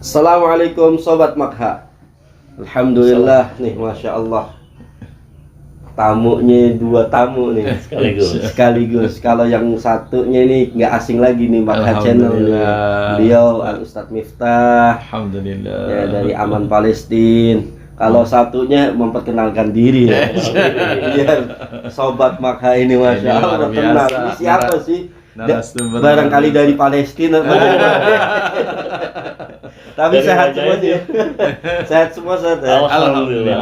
Assalamualaikum Sobat Makha. Alhamdulillah nih, Masya Allah. Tamunya dua tamu nih sekaligus. Kalau yang satunya ini nggak asing lagi nih, Makha Channel nih. Beliau Al-Ustadz Miftah, Alhamdulillah ya, dari Aman Palestina. Kalau satunya memperkenalkan diri ya. Biar Sobat Makha ini Masya Allah kenal. Ini siapa sih? Barangkali dari Palestina. Tapi dari sehat semua sih. Sehat semua Ustaz. Alhamdulillah.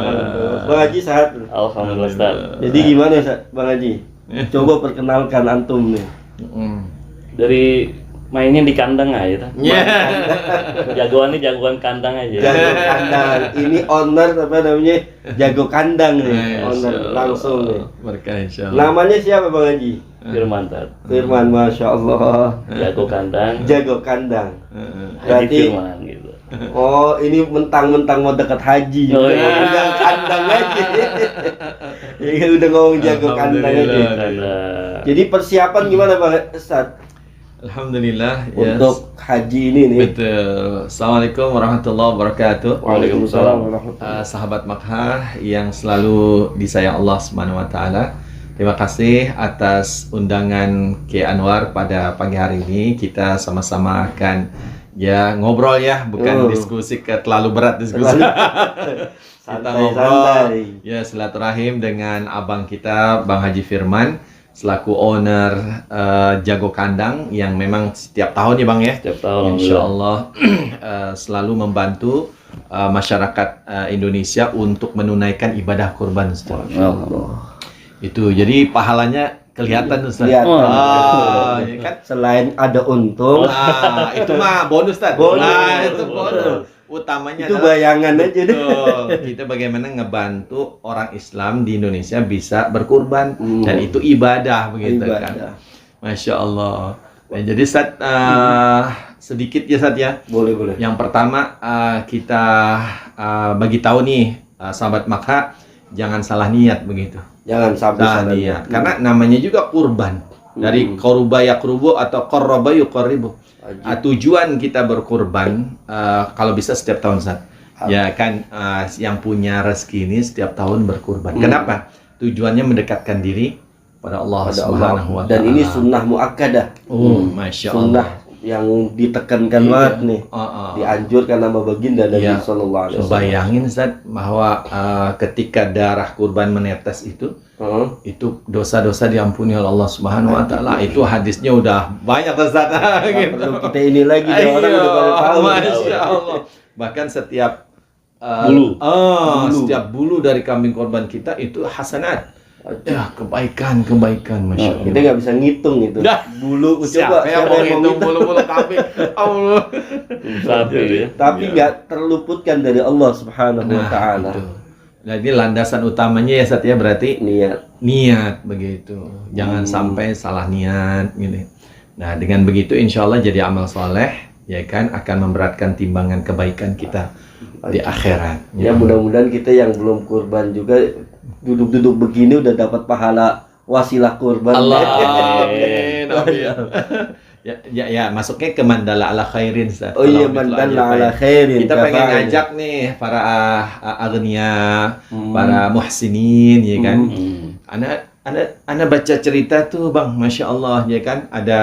Bang Haji sehat. Alhamdulillah Ustaz. Jadi gimana Bang Haji? Coba perkenalkan antum nih. Dari mainnya di kandang aja. Jagoannya jagoan kandang aja. Jago kandang. Ini owner apa namanya? Jago kandang nih. Owner langsung nih. Berkah insyaallah. Namanya siapa Bang Haji? Firman Tad. Firman, Masya Allah. Jago kandang. Jago kandang. Haji Firman gitu. Oh, ini mentang-mentang mau dekat haji. Oh, iya. Udah kandang aja. Ya udah ngomong jago kandang aja. Jadi persiapan gimana Bang Ustaz? Alhamdulillah Untuk haji ini nih. Betul. Assalamualaikum warahmatullahi wabarakatuh. Waalaikumsalam warahmatullahi. Sahabat Makha yang selalu disayang Allah Subhanahu wa taala. Terima kasih atas undangan Ki Anwar pada pagi hari ini. Kita sama-sama akan ya ngobrol ya, bukan diskusi terlalu berat diskusi. Kita ngobrol ya, silaturahim dengan abang kita Bang Haji Firman selaku owner Jago Kandang yang memang setiap tahun ya Bang ya. Setiap tahun insyaallah selalu membantu masyarakat Indonesia untuk menunaikan ibadah kurban Ustaz. Itu jadi pahalanya kelihatan Ustaz. Ya kan? Selain ada untung, itu mah bonus Ustaz. Itu bonus. Utamanya itu adalah bayangan aja deh. Kita bagaimana ngebantu orang Islam di Indonesia bisa berkurban dan itu ibadah begitu kan. Masya Allah. Nah, jadi Ustaz sedikit ya Ustaz ya. Boleh. Yang pertama kita bagi tahu nih sahabat Makha, jangan salah niat begitu. Jangan sampai salah niat. Karena namanya juga kurban. Dari koruba yakrubu atau qarraba yuqarribu. Tujuan kita berkurban kalau bisa setiap tahun Ustaz. Ya kan, yang punya rezeki ini setiap tahun berkurban. Kenapa? Tujuannya mendekatkan diri pada Allah Subhanahu wa taala. Dan ini sunnah muakkadah. Masya sunnah Allah. Yang ditekankan banget nih. Dianjurkan sama baginda Nabi sallallahu alaihi wasallam. Bayangin Ustaz bahwa ketika darah kurban menetes itu dosa-dosa diampuni oleh Allah Subhanahu wa taala. Itu hadisnya udah banyak Ustaz. Gitu. Perlu kita ini lagi orang udah pada tahu. Masya Allah. Bahkan setiap setiap bulu dari kambing korban kita itu hasanat. Ya, kebaikan Masya Allah. Kita nggak bisa ngitung itu. Bulu siapa yang mau ngitung bulu-bulu kambing? Allah. Tapi nggak terluputkan dari Allah Subhanahu wa taala. Jadi landasan utamanya ya Ustaz ya, berarti niat begitu. Jangan sampai salah niat gitu. Nah, dengan begitu insya Allah jadi amal soleh ya kan, akan memberatkan timbangan kebaikan kita di akhirat. Ya mudah-mudahan kita yang belum kurban juga duduk-duduk begini udah dapat pahala wasilah kurban. Amin. Ya, masuknya ke mandala ala khairin Ustaz. Oh iya, mandala ala khairin. Kita pengen ngajak nih para agnia, para muhsinin ya kan. Ana baca cerita tuh Bang, Masya Allah ya kan, ada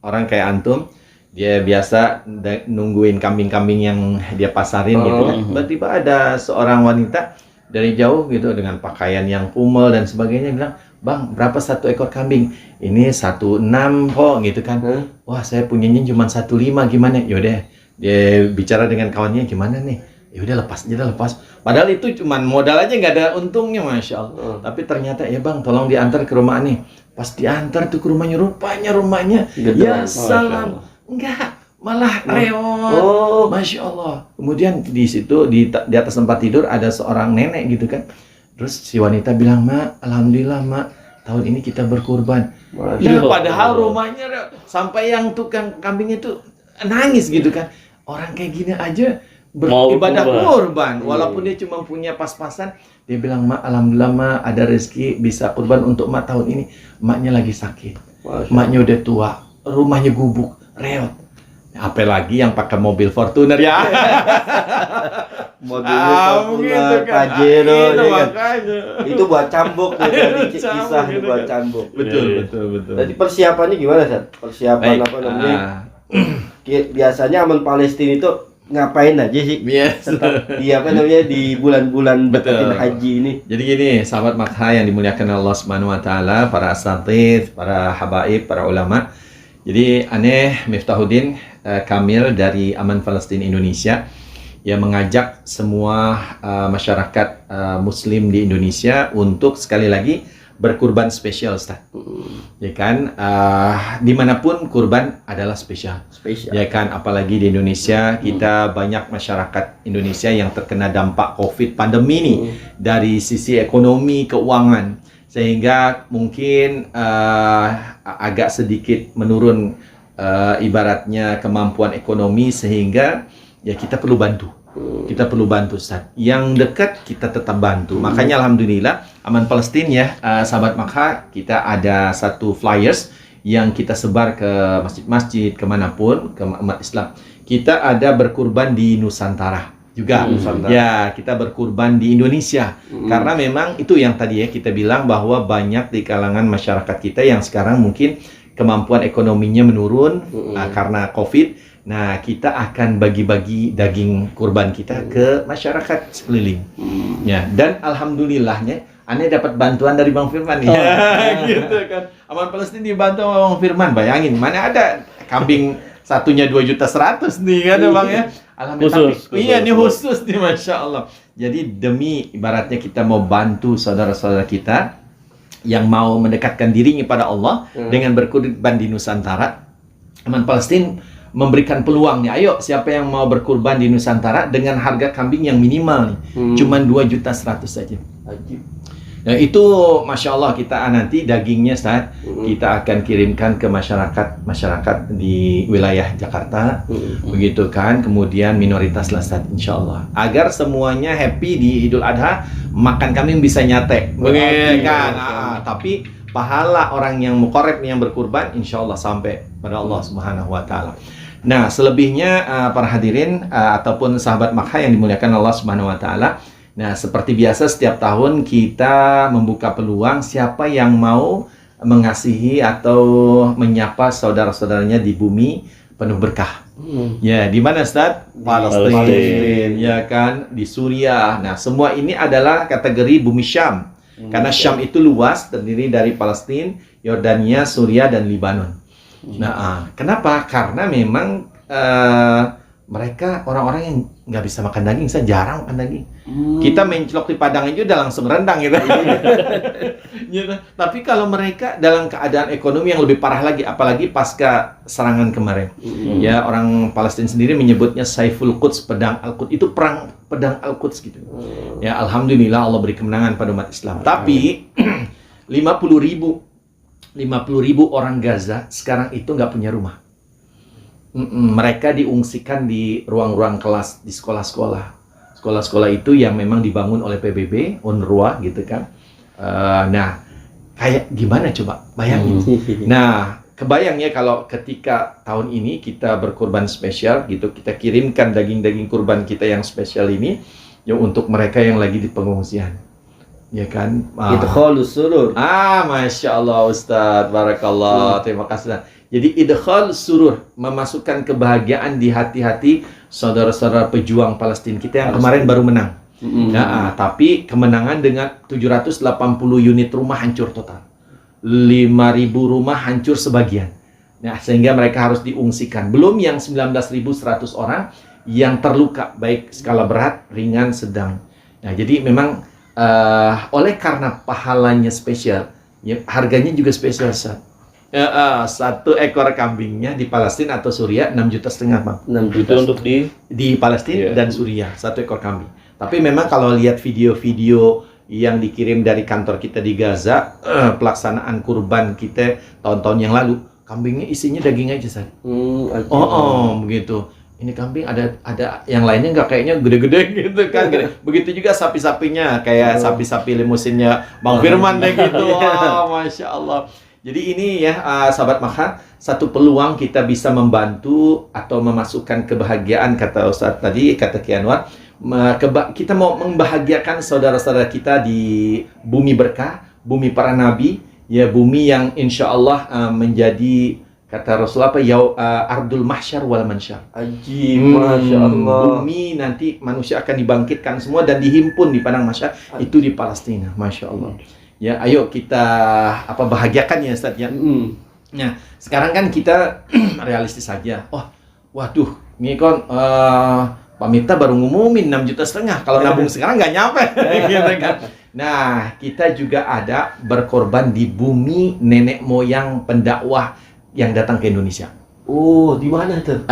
orang kayak antum, dia biasa nungguin kambing-kambing yang dia pasarin gitu kan. Tiba-tiba ada seorang wanita dari jauh gitu dengan pakaian yang kumel dan sebagainya bilang, "Bang, berapa satu ekor kambing?" "Ini 1,6 kok," gitu kan. "Wah, saya punyanya cuma 1,5, gimana?" Yaudah, dia bicara dengan kawannya, "Gimana nih?" "Yaudah, lepas aja, lepas." Padahal itu cuma modal aja, nggak ada untungnya, Masya Allah. Tapi ternyata, "Ya Bang, tolong diantar ke rumah nih." Pas diantar tuh ke rumahnya, rupanya rumahnya ya salam. Enggak, malah reot. Masya Allah. Kemudian di situ di atas tempat tidur ada seorang nenek gitu kan. Terus si wanita bilang, "Mak, alhamdulillah Mak, tahun ini kita berkurban." Ya, padahal rumahnya sampai yang tukang kambing itu nangis gitu kan. Orang kayak gini aja beribadah kurban, walaupun dia cuma punya pas-pasan. Dia bilang, "Mak, alhamdulillah Mak, ada rezeki bisa kurban untuk Mak tahun ini. Maknya lagi sakit, maknya udah tua, rumahnya gubuk, reot. Apalagi yang pakai mobil Fortuner ya. Mobilnya Begitu Fortuner, kan. Pajero, Itu ya kan? makanya. Itu buat cambuk tuh, tadi kisah Cambuk itu gitu buat kan. cambuk. Betul, Iya. betul, betul. Tadi persiapannya gimana, Sat? Persiapan Baik. apa namanya? Biasanya aman Palestina itu ngapain aja sih? Yes. Di apa namanya di bulan-bulan Betul. deketin haji ini? Jadi gini, sahabat Makha yang dimuliakan Allah Subhanahu wa taala, para asatidz, para habaib, para ulama. Jadi aneh Miftahuddin Kamil dari Aman Palestina Indonesia yang mengajak semua masyarakat muslim di Indonesia untuk sekali lagi berkurban spesial, Ustaz. Ya kan, dimanapun kurban adalah spesial. Spesial. Ya kan, apalagi di Indonesia kita banyak masyarakat Indonesia yang terkena dampak COVID pandemi ini dari sisi ekonomi, keuangan, sehingga mungkin agak sedikit menurun ibaratnya kemampuan ekonomi, sehingga ya kita perlu bantu. Kita perlu bantu, Ustaz. Yang dekat kita tetap bantu. Makanya alhamdulillah Aman Palestina ya, sahabat Makha, kita ada satu flyers yang kita sebar ke masjid-masjid, kemanapun, ke umat Islam. Kita ada berkurban di Nusantara juga. Nusantara. Ya, kita berkurban di Indonesia. Karena memang itu yang tadi ya kita bilang bahwa banyak di kalangan masyarakat kita yang sekarang mungkin kemampuan ekonominya menurun karena COVID. Nah, kita akan bagi-bagi daging kurban kita ke masyarakat sekeliling. Ya, dan alhamdulillahnya aneh dapat bantuan dari Bang Firman nih. Ya, gitu kan. Aman Palestina dibantu sama Bang Firman. Bayangin, mana ada kambing satunya 2.100.000 nih kan Bang ya. Alhamdulillah. Khusus. Iya, ini khusus nih, Masya Allah. Jadi demi ibaratnya kita mau bantu saudara-saudara kita yang mau mendekatkan dirinya pada Allah dengan berkurban di Nusantara, Aman Palestina memberikan peluang nih, ayo siapa yang mau berkurban di Nusantara dengan harga kambing yang minimal nih, cuman 2.100.000 saja. Nah itu Masya Allah, kita nanti dagingnya saat kita akan kirimkan ke masyarakat di wilayah Jakarta, begitu kan, kemudian minoritas lah Ustaz, Insya Allah, agar semuanya happy di Idul Adha, makan kambing bisa nyate, begitu kan. Tapi pahala orang yang muqarrib yang berkurban Insya Allah sampai pada Allah Subhanahu wa taala. Nah, selebihnya para hadirin ataupun sahabat Makha yang dimuliakan Allah Subhanahu wa taala. Nah, seperti biasa setiap tahun kita membuka peluang siapa yang mau mengasihi atau menyapa saudara-saudaranya di bumi penuh berkah. Ya, di mana Ustaz? Palestina, ya kan, di Suriah. Nah, semua ini adalah kategori bumi Syam. Karena Syam itu luas, terdiri dari Palestina, Yordania, Suriah, dan Libanon. Nah, kenapa? Karena memang mereka orang-orang yang nggak bisa makan daging, saya jarang makan daging. Kita menclok di Padang aja udah langsung rendang gitu. Gitu. Tapi kalau mereka dalam keadaan ekonomi yang lebih parah lagi, apalagi pasca serangan kemarin, ya orang Palestina sendiri menyebutnya Saiful Quds, pedang Al-Quds, itu perang pedang Al-Quds gitu. Ya alhamdulillah Allah beri kemenangan pada umat Islam. Tapi 50.000 orang Gaza sekarang itu nggak punya rumah. Mereka diungsikan di ruang-ruang kelas di sekolah-sekolah. Sekolah-sekolah itu yang memang dibangun oleh PBB, UNRWA gitu kan. Nah, kayak gimana coba bayangin. Nah, kebayang ya kalau ketika tahun ini kita berkurban spesial gitu, kita kirimkan daging-daging kurban kita yang spesial ini ya untuk mereka yang lagi di pengungsian. Ya kan? Idkhalus surur. Masya Allah Ustadz, barakallah, terima kasih. Jadi idkhal surur, memasukkan kebahagiaan di hati-hati saudara-saudara pejuang Palestina kita yang kemarin baru menang. Nah, tapi kemenangan dengan 780 unit rumah hancur total. 5.000 rumah hancur sebagian. Nah, sehingga mereka harus diungsikan. Belum yang 19.100 orang yang terluka, baik skala berat, ringan, sedang. Nah, jadi memang oleh karena pahalanya spesial, ya, harganya juga spesial, Ustaz. Satu ekor kambingnya di Palestina atau Suriah 6,5 juta Bang. 6 Itu juta untuk di Palestina dan Suriah, satu ekor kambing. Tapi memang kalau lihat video-video yang dikirim dari kantor kita di Gaza, pelaksanaan kurban kita tahun-tahun yang lalu, kambingnya isinya daging aja, San. Begitu. Ini kambing ada yang lainnya nggak, kayaknya gede-gede gitu kan. Begitu juga sapi-sapinya, kayak sapi-sapi limusinnya Bang Firman deh gitu. Masya Allah. Jadi ini ya sahabat Maha, satu peluang kita bisa membantu atau memasukkan kebahagiaan, kata Ustaz tadi, kata Ki Anwar, kita mau membahagiakan saudara-saudara kita di bumi berkah, bumi para nabi, ya bumi yang insya Allah menjadi, kata Rasulullah ardul mahsyar wal mansyar. Ajib, Masya Allah. Bumi nanti manusia akan dibangkitkan semua dan dihimpun di padang mahsyar, itu di Palestina, Masya Allah. Ya, ayo kita bahagiakan ya Ustaz ya. Nah, sekarang kan kita realistis saja. Waduh, ini kan Pak Miftah baru ngumumin 6,5 juta. Kalau nabung sekarang nggak nyampe. Gitu kan. Nah, kita juga ada berkorban di bumi nenek moyang pendakwah yang datang ke Indonesia. Oh, di mana tuh?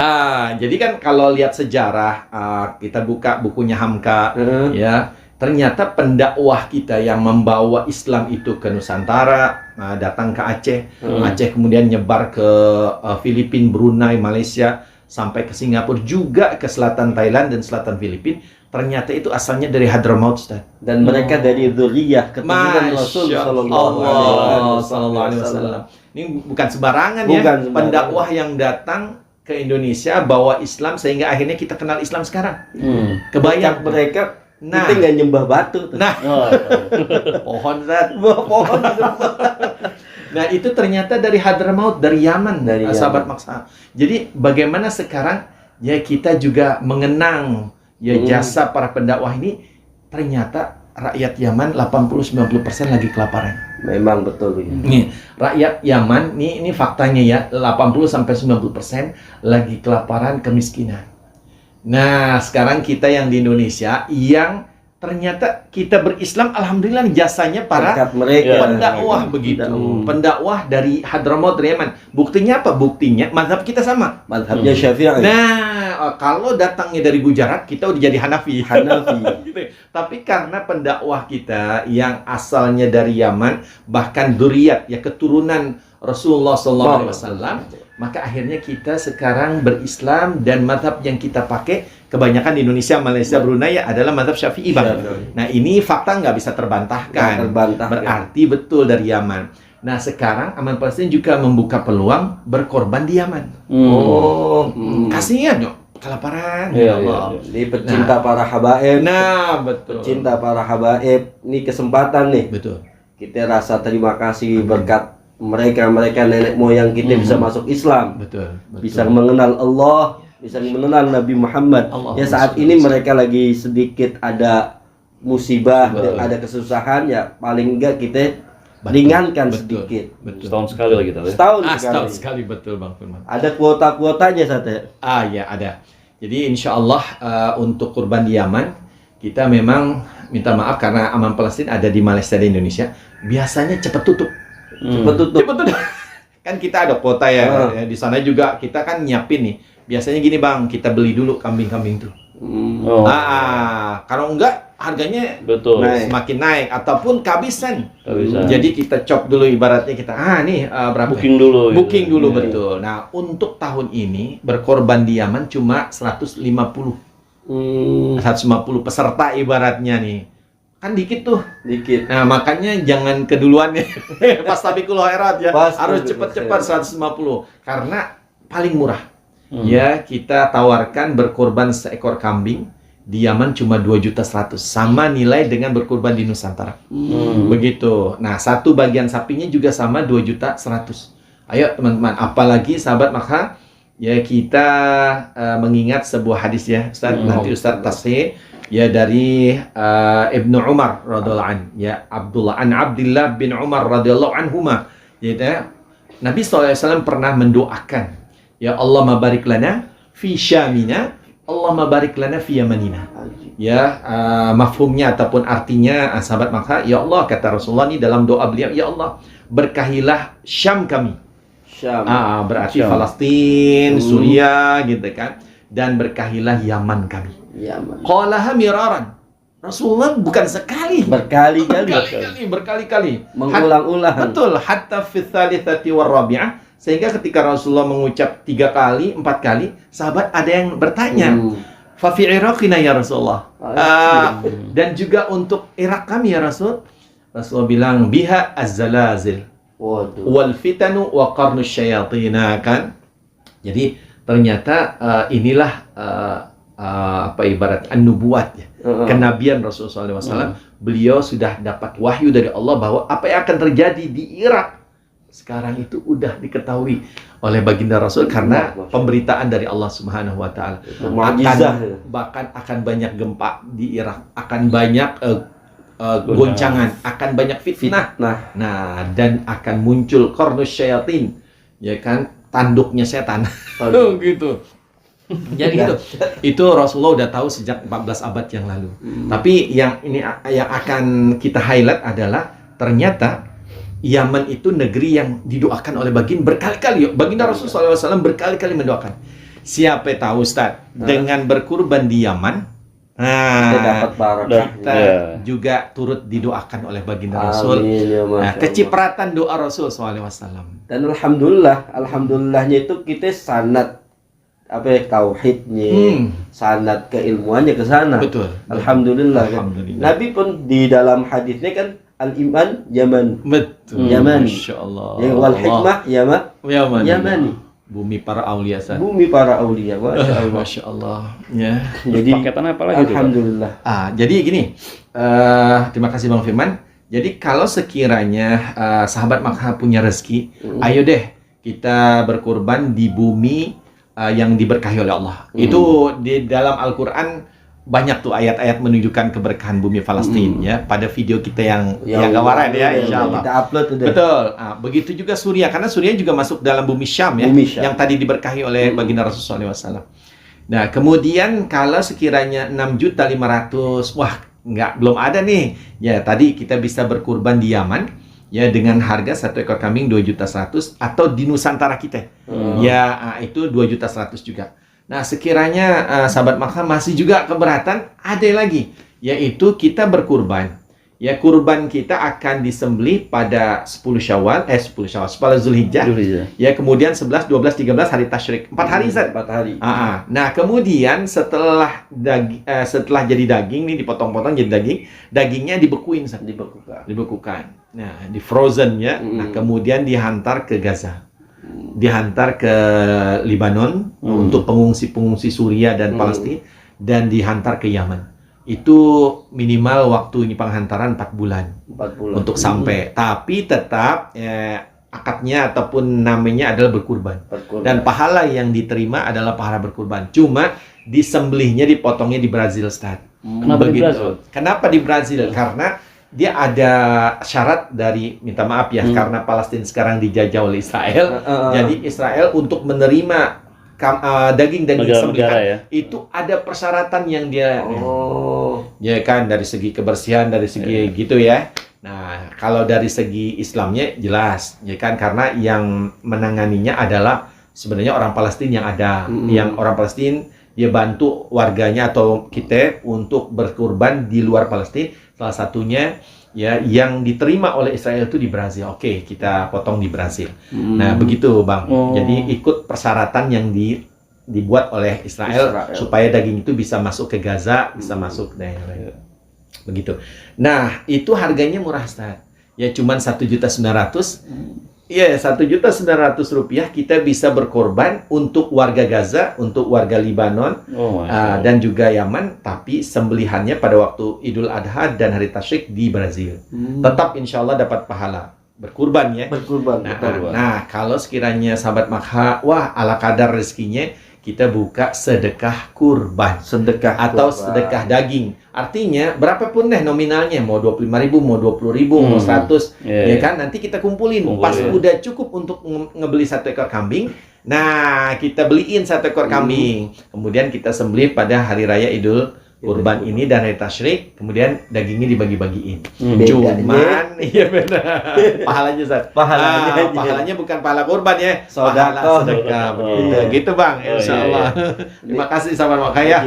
Jadi kan kalau lihat sejarah, kita buka bukunya Hamka, ya. Ternyata pendakwah kita yang membawa Islam itu ke Nusantara, datang ke Aceh, Aceh kemudian nyebar ke Filipina, Brunei, Malaysia, sampai ke Singapura, juga ke selatan Thailand dan selatan Filipina. Ternyata itu asalnya dari Hadramaut, Ustaz. Dan mereka dari dzurriyyah keturunan Rasul sallallahu alaihi wasallam. Ini bukan sembarangan ya, pendakwah yang datang ke Indonesia bawa Islam sehingga akhirnya kita kenal Islam sekarang. Kebayang mereka. Kita nggak nyembah batu tuh. Pohon Zat. Pohon. Nah, itu ternyata dari Hadramaut, dari Yaman, sahabat maksa. Jadi bagaimana sekarang ya kita juga mengenang ya jasa para pendakwah ini. Ternyata rakyat Yaman 80-90% lagi kelaparan. Memang betul ya. Nih, rakyat Yaman ini faktanya ya, 80-90% lagi kelaparan, kemiskinan. Nah, sekarang kita yang di Indonesia yang ternyata kita berislam, alhamdulillah jasanya para pendakwah begitu. Pendakwah dari Hadramaut, dari Yaman. Buktinya apa? Buktinya mazhab kita sama. Mazhabnya Syafi'i. Nah, kalau datangnya dari Gujarat, kita udah jadi Hanafi. Gitu. Tapi karena pendakwah kita yang asalnya dari Yaman, bahkan dzurriyyat ya keturunan Rasulullah SAW, maka akhirnya kita sekarang berislam dan mazhab yang kita pakai kebanyakan di Indonesia, Malaysia, Brunei ya adalah mazhab Syafi'i, Bang. Nah, ini fakta nggak bisa terbantahkan. Berarti betul dari Yaman. Nah, sekarang Aman Palestina juga membuka peluang berkorban di Yaman. Kasihan dong, kelaparan. Ya Allah. Ini pecinta para habaib. Nah, betul. Pecinta para habaib. Ini kesempatan nih. Betul. Kita rasa terima kasih berkat mereka nenek moyang kita bisa masuk Islam, betul. Bisa mengenal Allah, bisa mengenal Nabi Muhammad. Ya saat ini mereka lagi sedikit ada musibah, ada kesusahan, ya paling enggak kita ringankan sedikit. Setahun sekali lagi kita. Setahun sekali, betul Bang Firman. Ada kuota-kuotanya Sate. Ya ada. Jadi insya Allah untuk kurban di Yaman kita memang minta maaf karena Aman Palestina ada di Malaysia dan Indonesia, biasanya cepat tutup. Cepet tutup. Kan kita ada kuota ya. Di sana juga kita kan nyiapin nih. Biasanya gini Bang, kita beli dulu kambing-kambing tuh. Kalau enggak harganya semakin naik ataupun kehabisan. Jadi kita chop dulu, ibaratnya kita berapa? Booking dulu betul. Nah, untuk tahun ini berkorban di Yaman cuma 150 peserta ibaratnya nih. Kan dikit tuh. Nah, makanya jangan keduluan ya. Pas Tabiqul Khairat ya. Harus cepat-cepat 150 karena paling murah. Ya, kita tawarkan berkorban seekor kambing di Yaman cuma 2.100.000, sama nilai dengan berkorban di Nusantara. Begitu. Nah, satu bagian sapinya juga sama 2.100.000. Ayo teman-teman, apalagi sahabat maka ya kita mengingat sebuah hadis ya, Ustaz. Nanti Ustaz tafsir ya dari Ibnu Umar radhiyallahu an, ya Abdullah bin Umar radhiyallahu anhuma, yaitu Nabi SAW pernah mendoakan, ya Allah mabarik lana fi syamina, Allah mabarik lana fi yamanina. Ya, mafhumnya ataupun artinya sahabat maka, ya Allah kata Rasulullah ini dalam doa beliau, ya Allah berkahilah Syam kami. Syam. Berarti Syam. Palestina, Suriah gitu kan. Dan berkahilah Yaman kami. Qalaha miraran. Rasulullah bukan sekali, berkali-kali. Mengulang-ulang. Betul, hatta fi tsalitsati war rabi'ah, sehingga ketika Rasulullah mengucap 3 kali, 4 kali, sahabat ada yang bertanya, fa fi Iraqina ya Rasulullah. Dan juga untuk Irak kami ya Rasul. Rasulullah bilang biha az-zalazil. Waduh. Wal fitanu wa qarnus syayatin, kan. Jadi ternyata inilah apa ibarat an-nubuwat ya. Kenabian Rasulullah SAW. Beliau sudah dapat wahyu dari Allah bahwa apa yang akan terjadi di Irak sekarang itu udah diketahui oleh baginda Rasul karena pemberitaan dari Allah Subhanahu wa taala. Bahkan akan banyak gempa di Irak, akan banyak goncangan, akan banyak fitnah. Nah, dan akan muncul qarnus syayatin, ya kan, tanduknya setan. Gitu. Jadi itu Rasulullah udah tahu sejak 14 abad yang lalu. Tapi yang akan kita highlight adalah ternyata Yaman itu negeri yang didoakan oleh berkali-kali. Baginda Rasulullah SAW berkali-kali mendoakan. Siapa tahu Ustaz, dengan berkurban di Yaman, kita dapat barakah. Kita juga turut didoakan oleh baginda Rasul. Kecipratan doa Rasul SAW. Dan alhamdulillahnya itu kita sanad tauhidnya, sanad keilmuannya ke sana. Betul. Alhamdulillah. Nabi pun di dalam hadisnya kan al-iman Yaman. Betul. Yaman. Masyaallah. Yang wal hikmah Yamani. Bumi para aulia. Bumi para aulia. Masya Allah. Ya. Jadi paketan apa lagi? Alhamdulillah. Jadi gini. Terima kasih Bang Firman. Jadi kalau sekiranya sahabat Makkah punya rezeki, ayo deh kita berkurban di bumi yang diberkahi oleh Allah. Itu di dalam Al-Quran banyak tuh ayat-ayat menunjukkan keberkahan bumi Palestina ya. Pada video kita yang gawaran ya, insyaallah. Kita upload tuh deh. Betul. Begitu juga Suriah, karena Suriah juga masuk dalam bumi Syam ya, yang tadi diberkahi oleh baginda Rasulullah SAW. Nah, kemudian kalau sekiranya 6.500.000, wah belum ada nih. Ya, tadi kita bisa berkurban di Yaman. Ya, dengan harga 1 ekor kambing 2.100.000, atau di Nusantara kita. Ya, itu 2.100.000 juga. Nah, sekiranya sahabat Makkah masih juga keberatan, ada lagi, yaitu kita berkurban. Ya, kurban kita akan disembelih pada 10 Zulhijjah. Ya, kemudian 11, 12, 13 hari tasyrik. 4 hari, Zat. 4 hari. Nah, kemudian setelah jadi daging nih, dipotong-potong jadi daging, dagingnya dibekuin, Zat. Dibekukan. Nah, di frozen ya. Nah, kemudian dihantar ke Gaza. Dihantar ke Lebanon untuk pengungsi-pengungsi Suriah dan Palestina, dan dihantar ke Yaman. Itu minimal waktu penghantaran 4 bulan. Untuk sampai. Tapi tetap akadnya ataupun namanya adalah berkurban. Dan pahala yang diterima adalah pahala berkurban. Cuma disembelihnya, dipotongnya di Brazil, Ustaz. Kenapa di Brazil? Kenapa di Brazil? Karena dia ada syarat dari, minta maaf ya, karena Palestina sekarang dijajah oleh Israel. Jadi Israel untuk menerima daging-daging sembelihan itu ada persyaratan yang dia ya kan, dari segi kebersihan, dari segi gitu ya. Nah, kalau dari segi Islamnya jelas ya kan, karena yang menanganinya adalah sebenarnya orang Palestina yang ada. Yang orang Palestina dia bantu warganya atau kita untuk berkurban di luar Palestina. Salah satunya ya yang diterima oleh Israel itu di Brazil. Oke, kita potong di Brazil. Nah, begitu Bang. Jadi ikut persyaratan yang dibuat oleh Israel supaya daging itu bisa masuk ke Gaza, bisa masuk daerah. Begitu. Nah, itu harganya murah, Ustaz. Ya cuman 1.900.000. Iya, 1.900.000 rupiah kita bisa berkorban untuk warga Gaza, untuk warga Libanon, dan juga Yaman, tapi sembelihannya pada waktu Idul Adha dan hari Tasyrik di Brazil. Tetap insya Allah dapat pahala berkurban ya. Nah, kalau sekiranya sahabat Makkah, wah ala kadar rezekinya, kita buka sedekah kurban, atau sedekah daging. Artinya berapapun deh nominalnya, mau 25.000, mau 20.000, mau 100, ya kan, nanti kita kumpulin. Pas udah cukup untuk ngebeli 1 ekor kambing, nah kita beliin 1 ekor kambing, kemudian kita sembelih pada hari raya Idul Kurban ini dan hari tasyrik, kemudian dagingnya dibagi-bagiin. Cuman, iya benar. Pahalanya, Zat. Pahalanya bukan pahala kurban ya. Pahala sedekah. Gitu Bang. Insyaallah. Terima kasih sahabat Makkah ya.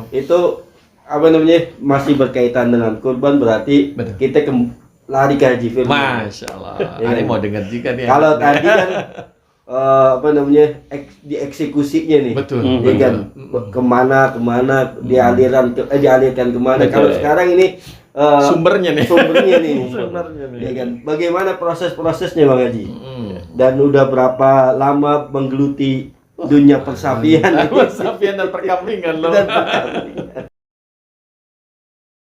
Itu apa namanya, masih berkaitan dengan kurban, berarti kita lari ke Haji Firman. Masya Allah. Ini mau dengar juga nih. Kalau tadi kan apa namanya, dieksekusinya nih, ya kan, kemana dialirkan kemana. Kalau sekarang ini sumbernya nih. Sumbernya nih. Sumbernya nih. Ya kan? Bagaimana proses-prosesnya Bang Haji? Dan udah berapa lama menggeluti dunia persapian? Persapian dan perkambingan loh. Dan perkambingan.